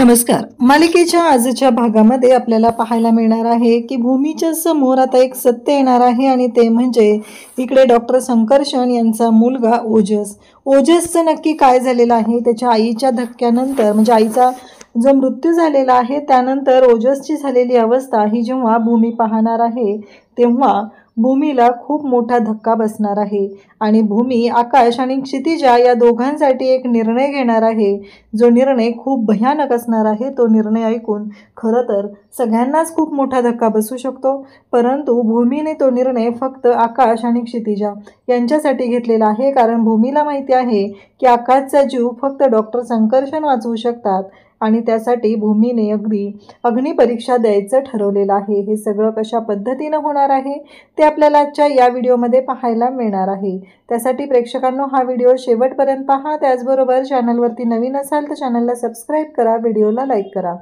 नमस्कार. मालिकेच्या आजच्या भागामध्ये आपल्याला पाहायला मिळणार आहे की भूमीच्या समोर आता एक सत्य येणार आहे आणि ते म्हणजे इकडे डॉक्टर संकर्षण यांचा मुलगा ओजस. ओजसचं नक्की काय झालेलं आहे? त्याच्या आईच्या धक्क्यानंतर म्हणजे आईचा जो मृत्यू झालेला आहे त्यानंतर ओजसची झालेली अवस्था ही जेव्हा भूमी पाहणार आहे तेव्हा भूमीला खूप मोठा धक्का बसणार आहे आणि भूमी, आकाश आणि क्षितिजा या दोघांसाठी एक निर्णय घेणार आहे. जो निर्णय खूप भयानक असणार आहे. तो निर्णय ऐकून खरं तर सगळ्यांनाच खूप मोठा धक्का बसू शकतो, परंतु भूमीने तो निर्णय फक्त आकाश आणि क्षितिजा यांच्यासाठी घेतलेला आहे. कारण भूमीला माहिती आहे की आकाशचा जीव फक्त डॉक्टर संकर्षण वाचवू शकतात आणि त्यासाठी भूमीने अग्निपरीक्षा द्यायचं ठरवलेलं आहे. हे सगळं कशा पद्धतीनं होणार आहे ते आपल्याला आजच्या या व्हिडिओमध्ये पाहायला मिळणार आहे. त्यासाठी प्रेक्षकांनो हा व्हिडिओ शेवटपर्यंत पहा. त्याचबरोबर चॅनलवरती नवीन असाल तर चॅनलला सबस्क्राईब करा, व्हिडिओला लाईक करा.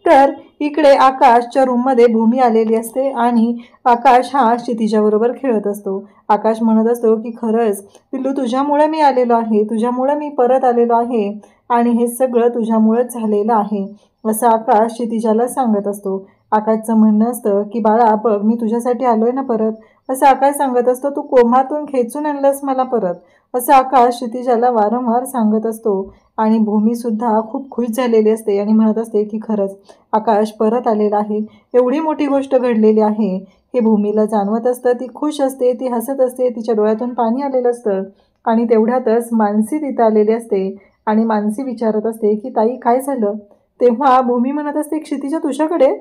तर इकडे आकाशच्या रूममध्ये भूमी आलेली असते आणि आकाश हा क्षितिजाबरोबर खेळत असतो. आकाश म्हणत असतो की खरंच पिल्लू, तुझ्यामुळे मी आलेलो आहे, तुझ्यामुळे मी परत आलेलो आहे आणि हे सगळं तुझ्यामुळेच झालेलं आहे असं आकाश क्षितिजाला सांगत असतो. आकाशचं म्हणणं असतं की बाळा बघ, मी तुझ्यासाठी आलोय ना परत, असं आकाश सांगत असतो. तू कोमातून खेचून आणलंस मला परत, असं आकाश क्षितिजाला वारंवार सांगत असतो. आणि भूमीसुद्धा खूप खुश झालेली असते आणि म्हणत असते की खरंच आकाश परत आलेला आहे, एवढी मोठी गोष्ट घडलेली आहे हे भूमीला जाणवत असतं. ती खुश असते, ती हसत असते, तिच्या डोळ्यातून पाणी आलेलं असतं. आणि तेवढ्यातच मानसी तिथं आलेली असते आणि मानसी विचारत असते की ताई काय झालं? तेव्हा भूमी म्हणत असते क्षितिजा तुझ्याकडे?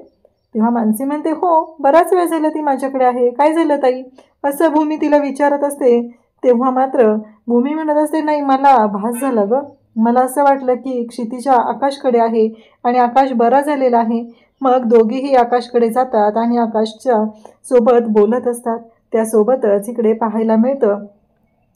तेव्हा मानसी म्हणते हो, बराच वेळ झाला ती माझ्याकडे आहे, काय झालं ताई? असं भूमी तिला विचारत असते. तेव्हा मात्र भूमी म्हणत असते नाही, मला भास झाला गं, मला असं वाटलं की क्षितिजा आकाशकडे आहे आणि आकाश बरा झालेला आहे. मग दोघेही आकाशकडे जातात आणि आकाशच्या सोबत बोलत असतात. त्यासोबतच इकडे पाहायला मिळतं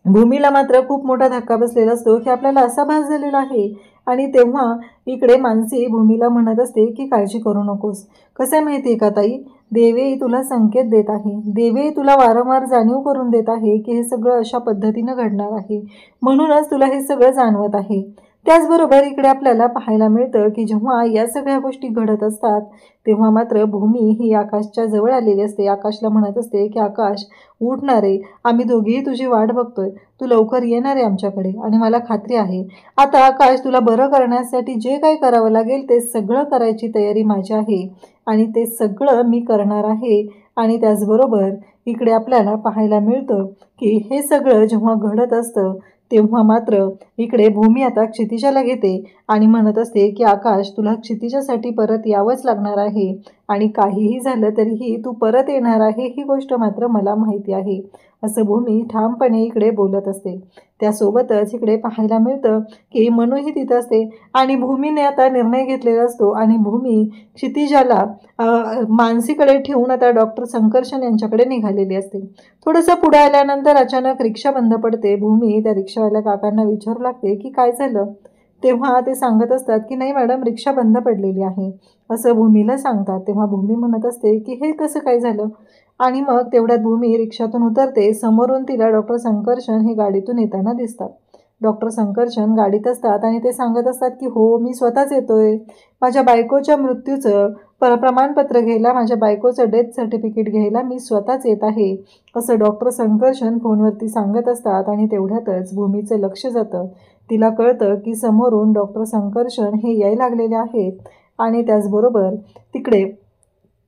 भूमीला मात्र खूप मोठा धक्का बसलेला असतो की आपल्याला असा भास झालेला आहे. आणि तेव्हा इकडे मानसी भूमीला म्हणत असते की काळजी करू नकोस. कसं आहे माहिती आहे का ताई, देवी तुला संकेत देत आहे, देवी तुला वारंवार जाणीव करून देत आहे की हे सगळं अशा पद्धतीनं घडणार आहे, म्हणूनच तुला हे सगळं जाणवत आहे. त्याचबरोबर इकडे आपल्याला पाहायला मिळतं की जेव्हा या सगळ्या गोष्टी घडत असतात तेव्हा मात्र भूमी ही आकाशच्या जवळ आलेली असते. आकाशला म्हणत असते की आकाश उठणार आहे, आम्ही दोघेही तुझी वाट बघतोय, तू लवकर येणार आहे आमच्याकडे आणि मला खात्री आहे आता आकाश तुला बरं करण्यासाठी जे काही करावं लागेल ते सगळं करायची तयारी माझी आहे आणि ते सगळं मी करणार आहे. आणि त्याचबरोबर इकडे आपल्याला पाहायला मिळतं की हे सगळं जेव्हा घडत असतं तेव्हा मात्र इकडे भूमी आता क्षितिजाला घेते आणि म्हणत असते की आकाश तुला क्षितिजासाठी परत यावंच लागणार आहे आणि काहीही झालं तरीही तू परत येणार आहे, ही गोष्ट मात्र मला माहिती आहे, असं भूमी ठामपणे इकडे बोलत असते. त्यासोबतच इकडे पाहायला मिळतं की मनूही तिथं असते आणि भूमीने आता निर्णय घेतलेला असतो आणि भूमी क्षितिजाला मानसीकडे ठेवून आता डॉक्टर संकर्षण यांच्याकडे निघालेली असते. थोडंसं पुढे आल्यानंतर अचानक रिक्षा बंद पडते. भूमी त्या रिक्षावाल्या काकांना विचारू लागते की काय झालं? तेव्हा ते सांगत असतात की नाही मॅडम, रिक्षा बंद पडलेली आहे, असं भूमीला सांगतात. तेव्हा भूमी म्हणत असते की हे कसं काय झालं? आणि मग तेवढ्यात भूमी रिक्षातून उतरते. समोरून तिला डॉक्टर संकर्षण हे गाडीतून येताना दिसतात. डॉक्टर संकर्षण गाडीत असतात आणि ते सांगत असतात की हो, मी स्वतःच येतोय, माझ्या बायकोच्या मृत्यूचं प्रमाणपत्र घ्यायला, माझ्या बायकोचं डेथ सर्टिफिकेट घ्यायला मी स्वतःच येत आहे, असं डॉक्टर संकर्षण फोनवरती सांगत असतात. आणि तेवढ्यातच भूमीचं लक्ष जातं. तिला कळतं की समोरून डॉक्टर संकर्षण हे यायला लागलेले आहेत आणि त्याचबरोबर तिकडे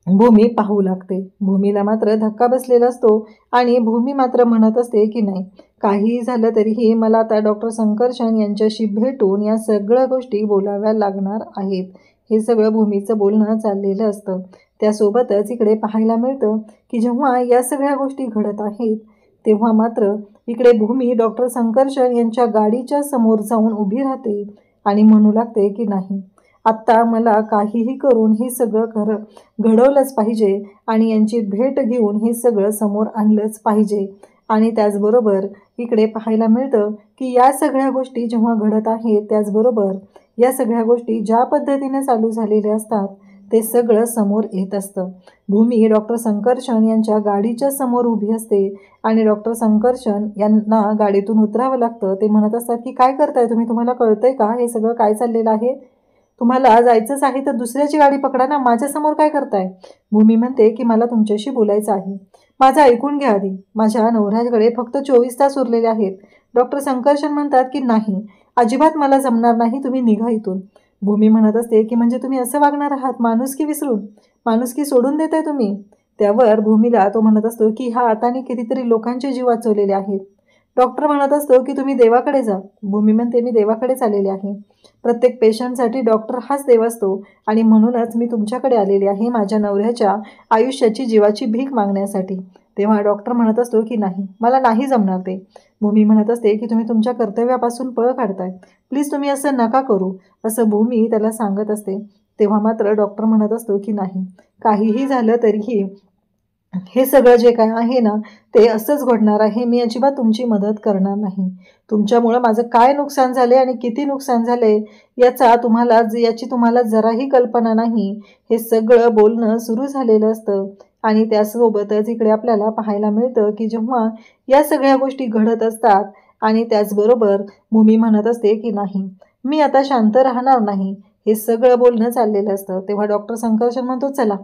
भूमी पाहू लागते. भूमीला मात्र धक्का बसलेला असतो आणि भूमी मात्र म्हणत असते की नाही, काहीही झालं तरीही मला आता डॉक्टर संकर्षण यांच्याशी भेटून या सगळ्या गोष्टी बोलाव्या लागणार आहेत. हे सगळं भूमीचं बोलणं चाललेलं असतं. त्यासोबतच इकडे पाहायला मिळतं की जेव्हा या सगळ्या गोष्टी घडत आहेत तेव्हा मात्र इकडे भूमी डॉक्टर संकर्षण यांच्या गाडीच्या समोर जाऊन उभी राहते आणि म्हणू लागते की नाही, आत्ता मला काहीही करून हे सगळं घडवलंच पाहिजे आणि यांची भेट घेऊन हे सगळं समोर आणलंच पाहिजे. आणि त्याचबरोबर इकडे पाहायला मिळतं की या सगळ्या गोष्टी जेव्हा घडत आहेत त्याचबरोबर या सगळ्या गोष्टी ज्या पद्धतीने चालू झालेल्या असतात ते सगळं समोर येत असतं. भूमी डॉक्टर संकर्षण यांच्या गाडीच्या समोर उभी असते आणि डॉक्टर संकर्षण यांना गाडीतून उतरावं लागतं. ते म्हणत असतात की काय करताय तुम्ही, तुम्हाला कळतंय का हे सगळं काय चाललेलं आहे? तुम्हाला जायचंच आहे तर दुसऱ्याची गाडी पकडा ना, माझ्यासमोर काय करताय? भूमी म्हणते की मला तुमच्याशी बोलायचं आहे. माझं ऐकून घ्या आधी. माझ्या नवऱ्याकडे फक्त 24 तास उरलेले आहेत. डॉक्टर संकर्षण म्हणतात की नाही, अजिबात मला जमणार नाही, तुम्ही निघा इथून. भूमी म्हणत असते की म्हणजे तुम्ही असं वागणार आहात, माणुसकी विसरून, माणुसकी सोडून देताय तुम्ही. त्यावर भूमीला तो म्हणत असतो की हा हाताने कितीतरी लोकांचे जीव वाचवलेले आहेत. डॉक्टर म्हणत असतो की तुम्ही देवाकडे जा. भूमी म्हणते मी देवाकडेच आलेले आहे. प्रत्येक पेशंटसाठी डॉक्टर हाच देव असतो आणि म्हणूनच मी तुमच्याकडे आलेले आहे माझ्या नवऱ्याच्या आयुष्याची, जीवाची भीक मागण्यासाठी. तेव्हा डॉक्टर म्हणत असतो की नाही, मला नाही जमणार ते. भूमी म्हणत असते की तुम्ही तुमच्या कर्तव्यापासून पळ काढताय, प्लीज तुम्ही असं नका करू, असं भूमी त्याला सांगत असते. तेव्हा मात्र डॉक्टर म्हणत असतो की नाही, काहीही झालं तरीही हे सगळं जे काय आहे ना ते असंच घडणार आहे. मी अजिबात तुमची मदत करणार नाही. तुमच्यामुळं माझं काय नुकसान झाले आणि किती नुकसान झाले याची तुम्हाला जराही कल्पना नाही. हे सगळं बोलणं सुरू झालेलं असतं आणि त्यासोबतच इकडे आपल्याला पाहायला मिळतं की जेव्हा या सगळ्या गोष्टी घडत असतात आणि त्याचबरोबर भूमी म्हणत असते की नाही, मी आता शांत राहणार नाही, हे सगळं बोलणं चाललेलं असतं. तेव्हा डॉक्टर संकर्षण म्हणतो चला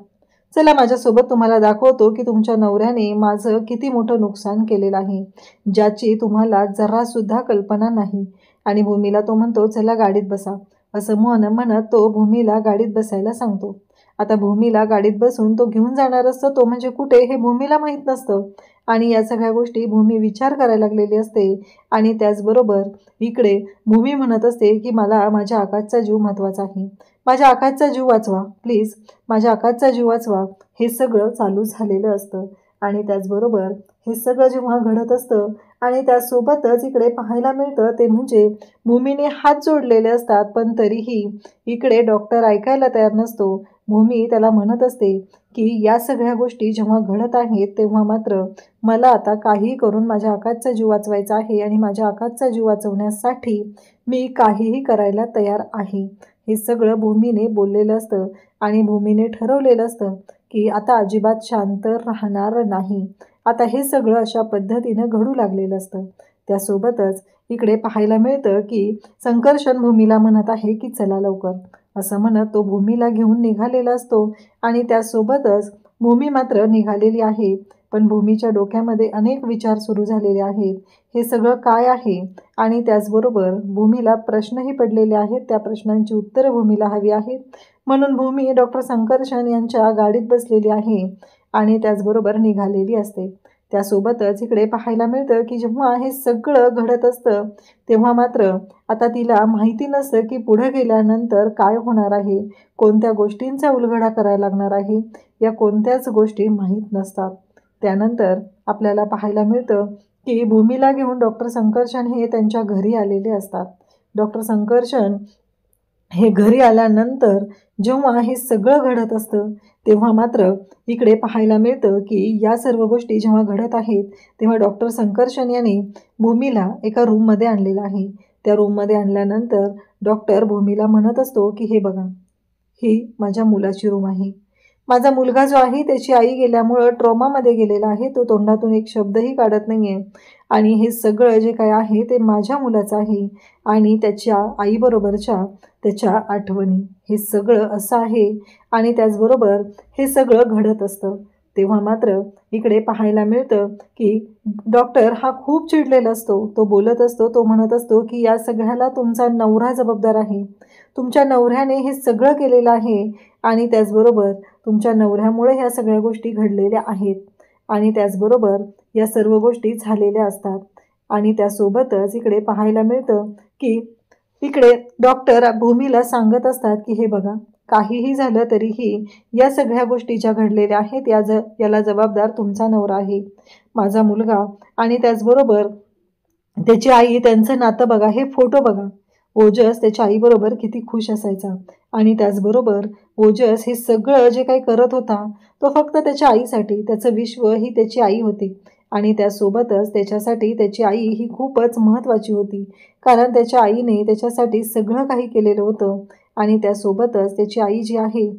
चला माझ्यासोबत, तुम्हाला दाखवतो की तुमच्या नवऱ्याने माझं किती मोठं नुकसान केलेलं आहे, ज्याची तुम्हाला जरासुद्धा कल्पना नाही. आणि भूमीला तो म्हणतो चला गाडीत बसा. असं म्हणत तो भूमीला गाडीत बसायला सांगतो. आता भूमीला गाडीत बसून तो घेऊन जाणार असतो, तो म्हणजे कुठे हे भूमीला माहीत नसतं. आणि या सगळ्या गोष्टी भूमी विचार करायला लागलेली असते. आणि त्याचबरोबर इकडे भूमी म्हणत असते की मला माझ्या आकाशचा जीव महत्त्वाचा आहे, माझ्या आकाशचा जीव वाचवा प्लीज, माझ्या आकाशचा जीव वाचवा. हे सगळं चालू झालेलं असतं. आणि त्याचबरोबर हे सगळं जेव्हा घडत असतं आणि त्यासोबतच इकडे पाहायला मिळतं ते म्हणजे भूमीने हात जोडलेले असतात, पण तरीही इकडे डॉक्टर ऐकायला तयार नसतो. भूमी त्याला म्हणत असते की या सगळ्या गोष्टी जेव्हा घडत आहेत तेव्हा मात्र मला आता काही करून माझ्या आकाशचा जीव वाचवायचा आहे आणि माझ्या आकाशचा जीव वाचवण्यासाठी मी काहीही करायला तयार आहे. हे सगळं भूमीने बोललेलं असतं आणि भूमीने ठरवलेलं असतं की आता अजिबात शांत राहणार नाही. आता हे सगळं अशा पद्धतीनं घडू लागलेलं असतं. त्यासोबतच इकडे पाहायला मिळतं की संकर्षण भूमीला म्हणत आहे की चला लवकर, असं म्हणत तो भूमीला घेऊन निघालेला असतो. आणि त्यासोबतच भूमी मात्र निघालेली आहे, पण भूमीच्या डोक्यामध्ये अनेक विचार सुरू झालेले आहेत. हे सगळं काय आहे? आणि त्याचबरोबर भूमीला प्रश्नही पडलेले आहेत. त्या प्रश्नांची उत्तरं भूमीला हवी आहेत. म्हणून भूमी डॉक्टर संकर्षण यांच्या गाडीत बसलेली आहे आणि त्याचबरोबर निघालेली असते. त्यासोबतच इकडे पाहायला मिळतं की जेव्हा हे सगळं घडत असतं तेव्हा मात्र आता तिला माहिती नसतं की पुढे गेल्यानंतर काय होणार आहे, कोणत्या गोष्टींचा उलगडा करायला लागणार आहे, या कोणत्याच गोष्टी माहीत नसतात. त्यानंतर आपल्याला पाहायला मिळतं की भूमीला घेऊन डॉक्टर संकर्षण हे त्यांच्या घरी आलेले असतात. डॉक्टर संकर्षण हे घरी आल्यानंतर जेव्हा हे सगळं घडत असतं तेव्हा मात्र इकडे पाहायला मिळतं की या सर्व गोष्टी जेव्हा घडत आहेत तेव्हा डॉक्टर संकर्षण यांनी भूमीला एका रूममध्ये आणलेलं आहे. त्या रूममध्ये आणल्यानंतर डॉक्टर भूमीला म्हणत असतो की हे बघा, ही माझ्या मुलाची रूम आहे. माझा मुलगा जो आहे त्याची आई गेल्यामुळं ट्रॉमामध्ये गेलेला आहे, तो तोंडातून एक शब्दही काढत नाही आहे. आणि हे सगळं जे काय आहे ते माझ्या मुलाचं आहे आणि त्याच्या आईबरोबरच्या त्याच्या आठवणी, हे सगळं असं आहे. आणि त्याचबरोबर हे सगळं घडत असतं. तेव्हा मात्र इकडे पाहायला मिळतं की डॉक्टर हा खूप चिडलेला असतो. तो बोलत असतो, तो म्हणत असतो की या सगळ्याला तुमचा नवरा जबाबदार आहे, तुमच्या नवऱ्याने हे सगळं केलेलं आहे आणि त्याचबरोबर तुमच्या नवऱ्यामुळे ह्या सगळ्या गोष्टी घडलेल्या आहेत आणि त्याचबरोबर या सर्व गोष्टी झालेल्या असतात. आणि त्यासोबतच इकडे पाहायला मिळतं की इकडे डॉक्टर भूमीला सांगत असतात की हे बघा, काहीही झालं तरीही या सगळ्या गोष्टी ज्या घडलेल्या आहेत याला जबाबदार तुमचा नवरा आहे, माझा मुलगा. आणि त्याचबरोबर त्याची आई, त्यांचं नातं बघा, हे फोटो बघा. ओजस त्याच्या आईबरोबर किती खुश असायचा आणि त्याचबरोबर ओजस हे सगळं जे काही करत होता तो फक्त त्याच्या आईसाठी. त्याचं विश्व ही त्याची आई होती आणि त्यासोबतच त्याच्यासाठी त्याची आई ही खूपच महत्त्वाची होती, कारण त्याच्या आईने त्याच्यासाठी सगळं काही केलेलं होतं. आणि त्यासोबतच त्याची आई जी आहे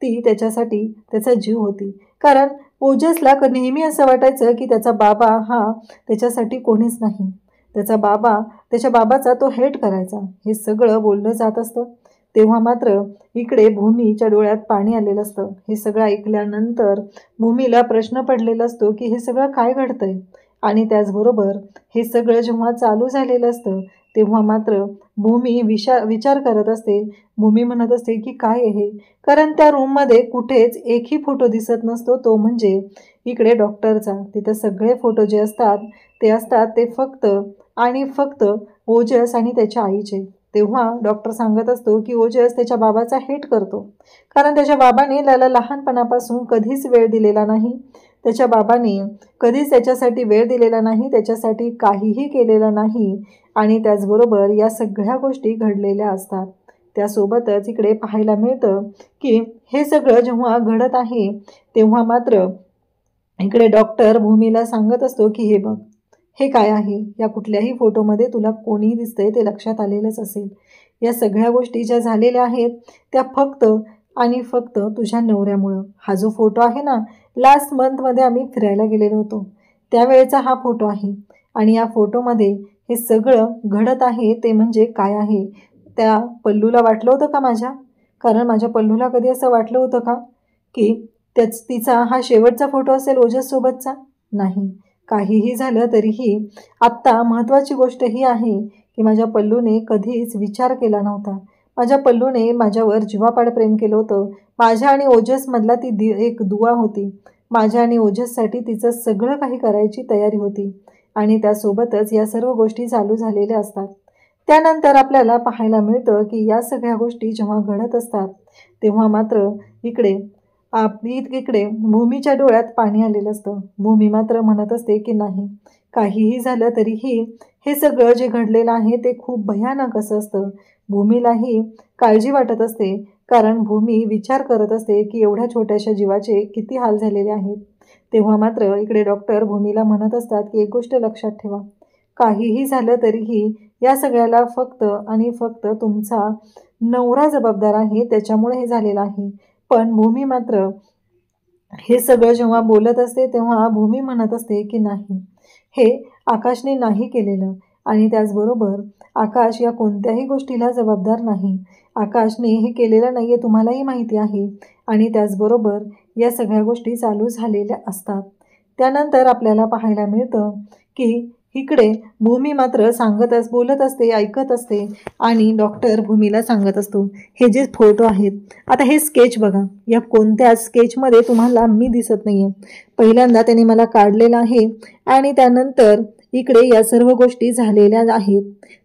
ती त्याच्यासाठी त्याचा जीव होती, कारण ओजसला नेहमी असं वाटायचं की त्याचा बाबा हा त्याच्यासाठी कोणीच नाही, त्याचा बाबा, त्याच्या बाबाचा तो हेट करायचा. हे सगळं बोललं जात असतं. तेव्हा मात्र इकडे भूमीच्या डोळ्यात पाणी आलेलं असतं. हे सगळं ऐकल्यानंतर भूमीला प्रश्न पडलेला असतो की हे सगळं काय घडतंय. आणि त्याचबरोबर हे सगळं जेव्हा चालू झालेलं असतं तेव्हा मात्र भूमी विचार करत असते. भूमी म्हणत असते की काय आहे, कारण त्या रूममध्ये कुठेच एकही फोटो दिसत नसतो, तो म्हणजे इकडे डॉक्टरचा. तिथं सगळे फोटो जे असतात ते फक्त आणि फक्त ओजस आणि त्याच्या आईचे. तेव्हा डॉक्टर सांगत असतो की ओजस त्याच्या बाबाचा हेट करतो, कारण त्याच्या बाबाने त्याला लहानपणापासून कधीच वेळ दिलेला नाही. त्याच्या बाबाने कधीच त्याच्यासाठी वेळ दिलेला नाही, त्याच्यासाठी काहीही केलेलं नाही. आणि त्याचबरोबर या सगळ्या गोष्टी घडलेल्या असतात. त्यासोबतच इकडे पाहायला मिळतं की हे सगळं जेव्हा घडत आहे तेव्हा मात्र इकडे डॉक्टर भूमीला सांगत असतो की हे बघ, हे काय आहे, या कुठल्याही फोटोमध्ये तुला कोणी दिसतंय ते लक्षात आलेलंच असेल. या सगळ्या गोष्टी ज्या झालेल्या आहेत त्या फक्त आणि फक्त तुझ्या नवऱ्यामुळं. हा जो फोटो आहे ना, लास्ट मंथमध्ये आम्ही फिरायला गेलेलो होतो त्यावेळेचा हा फोटो आहे. आणि या फोटोमध्ये हे सगळं घडत आहे ते म्हणजे काय आहे, त्या पल्लूला वाटलं होतं का माझ्या, कारण माझ्या पल्लूला कधी असं वाटलं होतं का की तिचा हा शेवटचा फोटो असेल ओजससोबतचा? नाही. काहीही झालं तरीही आत्ता महत्त्वाची गोष्ट ही आहे की माझ्या पल्लूने कधीच विचार केला नव्हता. माझ्या पल्लूने माझ्यावर जीवापाड प्रेम केलं होतं. माझ्या आणि ओजसमधला ती एक दुवा होती. माझ्या आणि ओजससाठी तिचं सगळं काही करायची तयारी होती. आणि त्यासोबतच या सर्व गोष्टी चालू झालेल्या असतात. त्यानंतर आपल्याला पाहायला मिळतं की या सगळ्या गोष्टी जेव्हा घडत असतात तेव्हा मात्र इकडे भूमीच्या डोळ्यात पाणी आलेलं असतं. भूमी मात्र म्हणत असते की नाही, काहीही झालं तरीही हे सगळं जे घडलेलं आहे ते खूप भयानक असं असतं. भूमीलाही काळजी वाटत असते, कारण भूमी विचार करत असते की एवढ्या छोट्याशा जीवाचे किती हाल झालेले आहेत. तेव्हा मात्र इकडे डॉक्टर भूमीला म्हणत असतात की एक गोष्ट लक्षात ठेवा, काहीही झालं तरीही या सगळ्याला फक्त आणि फक्त तुमचा नवरा जबाबदार आहे, त्याच्यामुळे हे झालेलं आहे. पण भूमी मात्र हे सगळं जेव्हा बोलत असते तेव्हा भूमी म्हणत असते की नाही, हे आकाशने नाही केलेलं. आणि त्याचबरोबर आकाश या कोणत्याही गोष्टीला जबाबदार नाही. आकाशने हे केलेलं नाही आहे, तुम्हालाही माहिती आहे. आणि त्याचबरोबर या सगळ्या गोष्टी चालू झालेल्या असतात. त्यानंतर आपल्याला पाहायला मिळतं की इकडे भूमी मात्र बोलत असते, ऐकत असते. आणि डॉक्टर भूमीला सांगत असतो, हे जे फोटो आहेत, आता हे स्केच बघा, या कोणत्याच स्केचमध्ये तुम्हाला मी दिसत नाही आहे. पहिल्यांदा त्याने मला काढलेलं आहे आणि त्यानंतर इकडे या सर्व गोष्टी झालेल्या आहेत.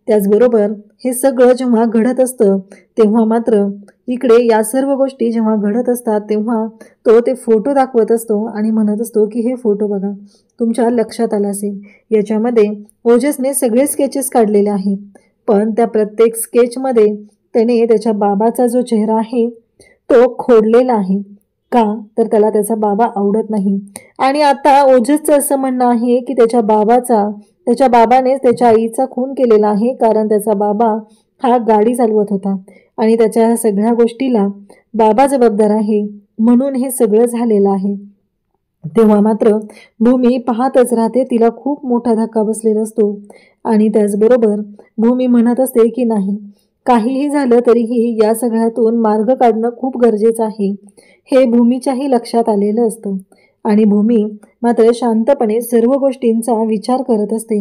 त्याचबरोबर हे सगळं जेव्हा घडत असतं तेव्हा मात्र इकडे या सर्व गोष्टी जेव्हा घडत असतात तेव्हा तो ते फोटो दाखवत असतो आणि म्हणत असतो की हे फोटो बघा, तुमच्या लक्षात आलं असेल, याच्यामध्ये ओजसने सगळे स्केचेस काढलेले आहेत. पण त्या प्रत्येक स्केचमध्ये त्याने त्याच्या बाबाचा जो चेहरा आहे तो खोडलेला आहे. का तर त्याला त्याचा बाबा आवडत नाही. आणि आता ओजसचं असं म्हणणं आहे की त्याच्या बाबानेच त्याच्या आईचा खून केलेला आहे, कारण त्याचा बाबा हा गाडी चालवत होता आणि त्याच्या ह्या सगळ्या गोष्टीला बाबा जबाबदार आहे, म्हणून हे सगळं झालेलं आहे. तेव्हा मात्र भूमी पाहतच राहते, तिला खूप मोठा धक्का बसलेला असतो. आणि त्याचबरोबर भूमी म्हणत असते की नाही, काहीही झालं तरीही या सगळ्यातून मार्ग काढणं खूप गरजेचं आहे. हे भूमीच्याही लक्षात आलेलं असतं. आणि भूमी मात्र शांतपणे सर्व गोष्टींचा विचार करत असते.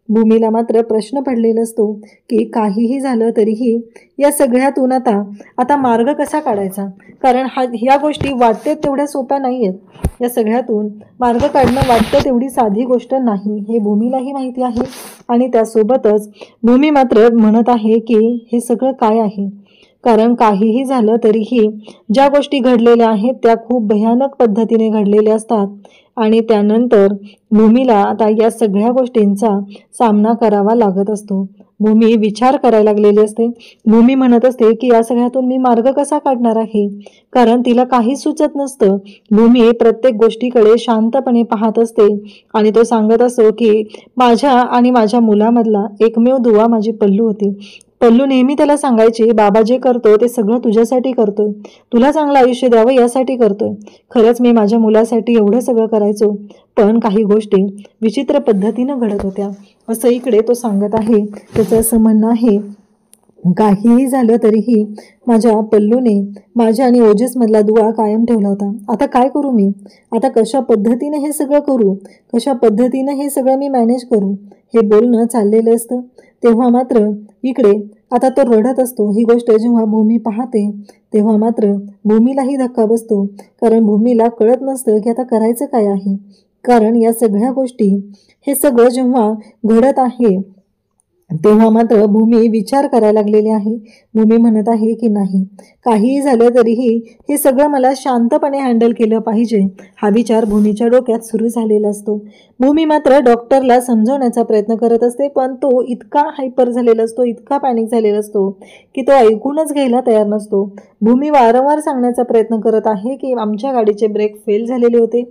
भूमीला मात्र प्रश्न पडलेला असतो की काहीही झालं तरीही या सगळ्यातून आता मार्ग कसा काढायचा, कारण ह्या गोष्टी वाटते तेवढ्या सोप्या नाही आहेत. या सगळ्यातून मार्ग काढणं वाटतं तेवढी साधी गोष्ट नाही, हे भूमीलाही माहिती आहे. आणि त्यासोबतच भूमी मात्र म्हणत आहे की हे सगळं काय आहे, कारण काहीही झालं तरीही ज्या गोष्टी घडलेल्या आहेत त्या खूप भयानक पद्धतीने घडलेल्या असतात. आणि त्यानंतर भूमीला आता या सगळ्या गोष्टींचा सामना करावा लागत असतो. भूमी विचार करायला लागलेली असते. भूमी म्हणत असते की या सगळ्यातून मी मार्ग कसा काढणार आहे, कारण तिला काही सुचत नसतं. भूमी प्रत्येक गोष्टीकडे शांतपणे पाहत असते आणि तो सांगत असतो की माझ्या आणि माझ्या मुलामधला एकमेव दुवा माझी पल्लू होती. पल्लू नेहमी त्याला सांगायची, बाबा जे करतोय ते सगळं तुझ्यासाठी करतोय, तुला चांगलं आयुष्य द्यावं यासाठी करतोय. खरंच मी माझ्या मुलासाठी एवढं सगळं करायचो, पण काही गोष्टी विचित्र पद्धतीनं घडत होत्या, असं इकडे तो सांगत आहे. त्याचं असं म्हणणं आहे काहीही झालं तरीही माझ्या पल्लूने माझ्या आणि ओजसमधला दुवा कायम ठेवला होता. आता काय करू मी? आता कशा पद्धतीने हे सगळं करू? कशा पद्धतीने हे सगळं मी मॅनेज करू? हे बोलणं चाललेलं असतं. तेव्हा मात्र इकडे आता तो रडत असतो. ही गोष्ट जेव्हा भूमी पाहते तेव्हा मात्र भूमीलाही धक्का बसतो. कारण भूमीला कळत नसतं की आता करायचं काय आहे. कारण या सगळ्या गोष्टी हे सगळं जेव्हा घडत आहे तेव्हा मात्र भूमी विचार करायला लागलेली आहे. भूमी म्हणत आहे की नाही, काहीही झालं तरीही हे सगळं मला शांतपणे हँडल केलं पाहिजे, हा विचार भूमीच्या डोक्यात सुरू झालेला असतो. भूमी मात्र डॉक्टरला समजवण्याचा प्रयत्न करत असते, पण तो इतका हायपर झालेला असतो, इतका पॅनिक झालेला असतो की तो ऐकूनच घ्यायला तयार नसतो. भूमी वारंवार सांगण्याचा प्रयत्न करत आहे की आमच्या गाडीचे ब्रेक फेल झालेले होते,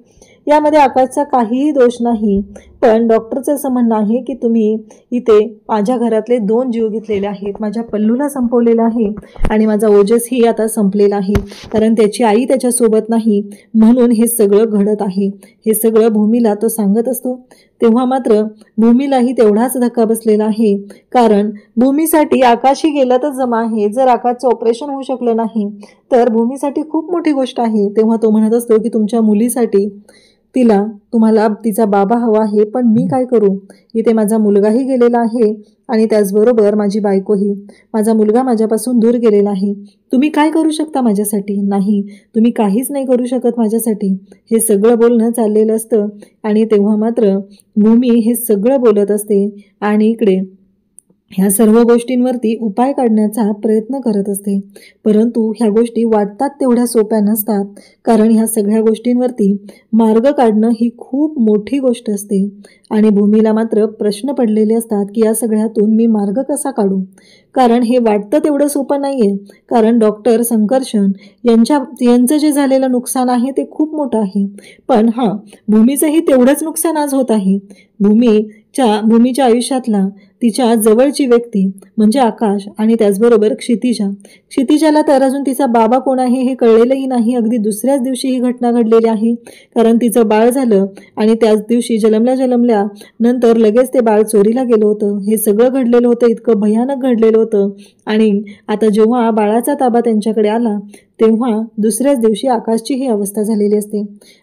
यामध्ये आकाशचा काहीही दोष नाही, पण डॉक्टरचं असं म्हणणं आहे की तुम्ही इथे माझ्या घरातले 2 जीव घेतलेले आहेत. माझ्या पल्लूला संपवलेलं आहे आणि माझा ओजसही आता संपलेला आहे, कारण त्याची आई त्याच्यासोबत नाही, म्हणून हे सगळं घडत आहे. हे सगळं भूमीला तो सांगत असतो. तेव्हा मात्र भूमीलाही तेवढाच धक्का बसलेला आहे, कारण भूमीसाठी आकाशही गेला तर जमा आहे. जर आकाशचं ऑपरेशन होऊ शकलं नाही तर भूमीसाठी खूप मोठी गोष्ट आहे. तेव्हा तो म्हणत असतो की तुमच्या मुलीसाठी तुम्हाला तिचा बाबा हवा आहे, पण मी काय करू? इथे माझा मुलगाही गेलेला आहे आणि त्याचबरोबर माझी बायकोही. माझा मुलगा माझ्यापासून दूर गेलेला आहे. तुम्ही काय करू शकता माझ्यासाठी? नाही, तुम्ही काहीच नाही करू शकत माझ्यासाठी. हे सगळं बोलणं चाललेलं असतं आणि तेव्हा मात्र भूमी हे सगळं बोलत असते आणि इकडे ह्या सर्व गोष्टींवरती उपाय काढण्याचा प्रयत्न करत असते. परंतु ह्या गोष्टी वाटतात तेवढ्या सोप्या नसतात, कारण ह्या सगळ्या गोष्टींवरती मार्ग काढणं ही खूप मोठी गोष्ट असते. आणि भूमीला मात्र प्रश्न पडलेले असतात की या सगळ्यातून मी मार्ग कसा काढू? कारण हे वाटतं तेवढं सोपं नाही आहे. कारण डॉक्टर संकर्षण यांचं जे झालेलं नुकसान आहे ते खूप मोठं आहे. पण भूमीचंही तेवढंच नुकसान आज होत आहे. भूमीच्या आयुष्यातला तिच्या जवळची व्यक्ती म्हणजे आकाश आणि त्याचबरोबर क्षितिजाला तर अजून तिचा बाबा कोण आहे हे कळलेलंही नाही. अगदी दुसऱ्याच दिवशी ही घटना घडलेली आहे, कारण तिचं बाळ झालं आणि त्याच दिवशी जन्मल्या नंतर लगेच ते बाळ चोरीला गेलं होतं. हे सगळं घडलेलं होतं, इतकं भयानक घडलेलं होतं. आणि आता जेव्हा बाळाचा ताबा त्यांच्याकडे आला तेव्हा दुसऱ्याच दिवशी आकाशची ही अवस्था झालेली असते.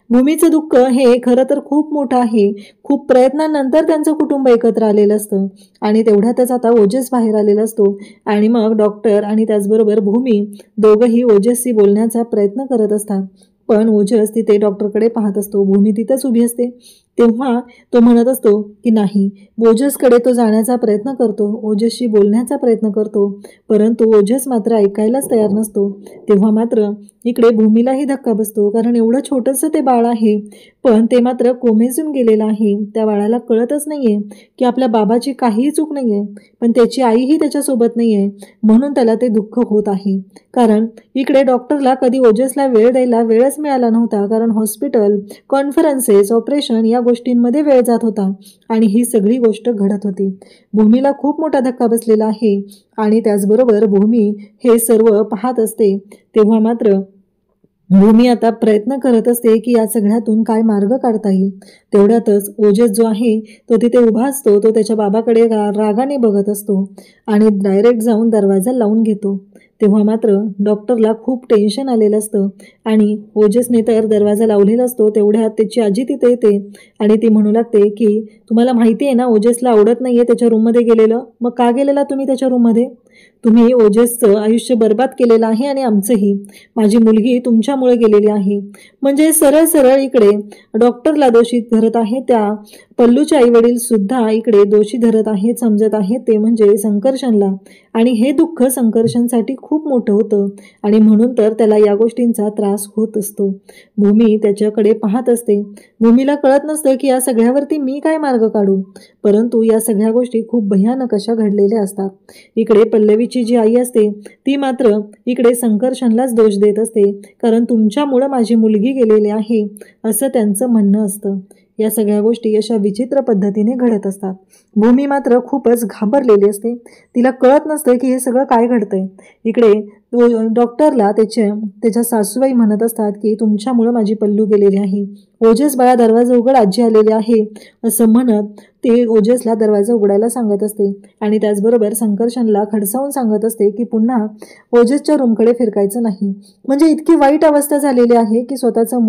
भूमीचं दुःख हे खरं तर खूप मोठं आहे. खूप प्रयत्नानंतर त्यांचं कुटुंब एकत्र आलेलं असतं आणि तेवढ्यातच आता ओजस बाहेर आलेला असतो. आणि मग डॉक्टर आणि त्याचबरोबर भूमी दोघंही ओजसशी बोलण्याचा प्रयत्न करत असतात. पण ओजस तिथे डॉक्टरकडे पाहत असतो. भूमी तिथंच उभी असते. तेव्हा तो म्हणत असतो की नाही, ओजसकडे तो जाण्याचा प्रयत्न करतो, ओजसशी बोलण्याचा प्रयत्न करतो, परंतु ओजस मात्र ऐकायलाच तयार नसतो. तेव्हा मात्र इकडे भूमीलाही धक्का बसतो, कारण एवढं छोटंसं ते बाळ आहे, पण ते मात्र कोमेजून गेलेलं आहे. त्या बाळाला कळतच नाहीये की आपल्या बाबाची काहीही चूक नाहीये, पण त्याची आईही त्याच्यासोबत नाहीये, म्हणून त्याला ते दुःख होत आहे. कारण इकडे डॉक्टरला कधी ओजसला वेळ द्यायला वेळच मिळाला नव्हता, कारण हॉस्पिटल, कॉन्फरन्सेस, ऑपरेशन या गोष्टींमध्ये वेळ जात होता आणि ही सगळी गोष्ट घडत होती. भूमीला खूप मोठा धक्का बसलेला आहे आणि त्याचबरोबर भूमी हे सर्व पाहत असते. तेव्हा मात्र भूमी आता प्रयत्न करत असते की या सगळ्यातून काय मार्ग काढता येईल. तेवढ्यातच ओजस जो आहे तो तिथे उभा असतो. तो त्याच्या बाबाकडे रागाने बघत असतो आणि डायरेक्ट जाऊन दरवाजा लावून घेतो. तेव्हा मात्र डॉक्टरला खूप टेन्शन आलेलं असतं आणि ओजसने तर दरवाजा लावलेला असतो. तेवढ्यात त्याची आजी तिथे येते आणि ती म्हणू लागते की तुम्हाला माहिती आहे ना, ओजसला आवडत नाहीये त्याच्या रूममध्ये गेलेलं. मग का गेलेला तुम्ही त्याच्या रूममध्ये? तुम्ही ओजसचं आयुष्य बर्बाद केलेलं आहे आणि आमचंही. माझी मुलगी तुमच्यामुळे गेलेली आहे. म्हणजे सरळ सरळ इकडे डॉक्टरला दोषी धरत आहे. त्या पल्लूचे आईवडील सुद्धा इकडे दोषी धरत आहेत, समजत आहेत ते म्हणजे संकर्षणला. आणि हे दुःख संकर्षणसाठी खूप मोठं होतं आणि म्हणून तर त्याला या गोष्टींचा त्रास होत असतो. भूमी त्याच्याकडे पाहत असते. भूमीला कळत नसतं की या सगळ्यावरती मी काय मार्ग काढू, परंतु या सगळ्या गोष्टी खूप भयानक अशा घडलेल्या असतात. इकडे पल्लवीची जी आई असते ती मात्र इकडे संकर्षणलाच दोष देत असते, कारण तुमच्यामुळं माझी मुलगी गेलेली आहे असं त्यांचं म्हणणं असतं. या सगळ्या गोष्टी अशा विचित्र पद्धतीने घडत असतात. भूमी मात्र खूपच घाबरलेली असते. तिला कळत नसतं की हे सगळं काय घडतंय. इकडे डॉक्टरला त्याच्या सासूबाई म्हणत असतात की तुमच्यामुळं माझी पल्लू गेलेली आहे. ओजस बाळा दरवाजा उघड, आजी आलेली आहे असं म्हणत ते ओजसला दरवाजा उघडायला सांगत असते आणि त्याचबरोबर संकर्षणला खडसावून सांगत असते की पुन्हा ओजसच्या रूमकडे फिरकायचं नाही. म्हणजे इतकी वाईट अवस्था झालेली आहे की स्वतःचं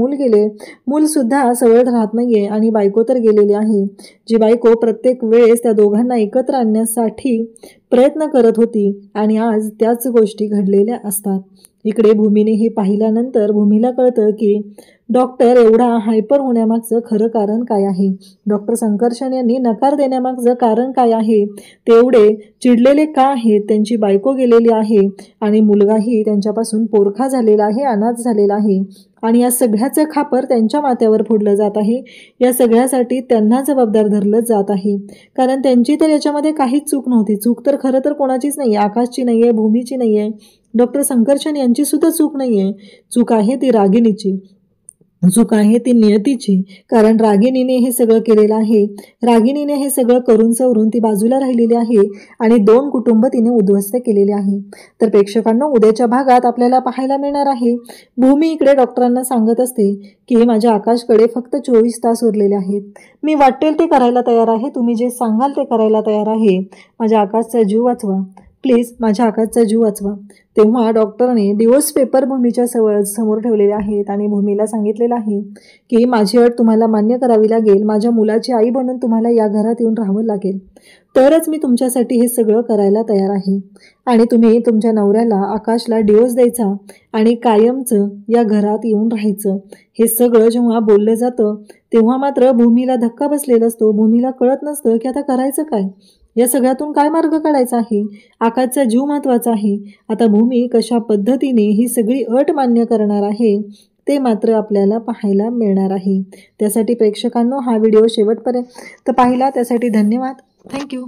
मूल सुद्धा सवळ राहत नाहीये आणि बायको तर गेलेली आहे. जी बायको प्रत्येक वेळेस त्या दोघांना एकत्र आणण्यासाठी प्रयत्न करत होती आणि आज त्याच गोष्टी घडलेल्या असतात. इकडे भूमीने हे पाहिल्यानंतर भूमीला कळतं की डॉक्टर एवढा हायपर होण्यामागचं खरं कारण काय आहे. डॉक्टर संकर्षण यांनी नकार देण्यामागचं कारण काय आहे. ते एवढे चिडलेले का आहेत. त्यांची बायको गेलेली आहे आणि मुलगाही त्यांच्यापासून पोरखा झालेला आहे, अनाथ झालेला आहे आणि या सगळ्याचं खापर त्यांच्या माथ्यावर फोडलं जात आहे. या सगळ्यासाठी त्यांना जबाबदार धरलं जात आहे. कारण त्यांची तर याच्यामध्ये काहीच चूक नव्हती. चूक तर खरं तर कोणाचीच नाही आहे. आकाशची नाही आहे, भूमीची नाही आहे, डॉक्टर संकर्षण यांची सुद्धा चूक नाही आहे. चूक आहे ती रागिणीची, चूक आहे ती नियतीची. कारण रागिणीने हे सगळं केलेलं आहे. रागिणीने हे सगळं करून सवरून ती बाजूला राहिलेली आहे आणि 2 कुटुंब तिने उद्ध्वस्त केलेले आहे. तर प्रेक्षकांना उद्याच्या भागात आपल्याला पाहायला मिळणार आहे भूमी इकडे डॉक्टरांना सांगत असते की माझ्या आकाशकडे फक्त 24 तास उरलेले आहेत. मी वाटेल ते करायला तयार आहे. तुम्ही जे सांगाल ते करायला तयार आहे. माझ्या आकाशचा जीव वाचवा प्लीज, माझ्या आकाशचा जीव वाचवा. तेव्हा डॉक्टरने डिवोर्स पेपर भूमीच्या समोर ठेवलेले आहेत आणि भूमीला सांगितलेलं आहे की माझी अट तुम्हाला मान्य करावी लागेल. माझ्या मुलाची आई बनून तुम्हाला या घरात येऊन राहावं लागेल, तरच मी तुमच्यासाठी हे सगळं करायला तयार आहे. आणि तुम्ही तुमच्या नवऱ्याला आकाशला डिवोर्स द्यायचा आणि कायमचं या घरात येऊन राहायचं. हे सगळं जेव्हा बोललं जातं तेव्हा मात्र भूमीला धक्का बसलेला असतो. भूमीला कळत नसतं की आता करायचं काय, या सगळ्यातून काय मार्ग काढायचा आहे. आकाशचा जीव महत्त्वाचा आहे. आता भूमी कशा पद्धतीने ही सगळी अट मान्य करणार आहे ते मात्र आपल्याला पाहायला मिळणार आहे. त्यासाठी प्रेक्षकांनो हा व्हिडिओ शेवटपर्यंत पाहिला त्यासाठी धन्यवाद. थँक्यू.